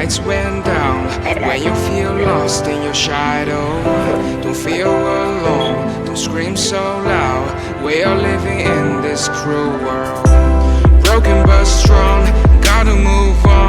lights went down. When you feel lost in your shadow, don't feel alone, don't scream so loud. We are living in this cruel world, broken but strong, gotta move on.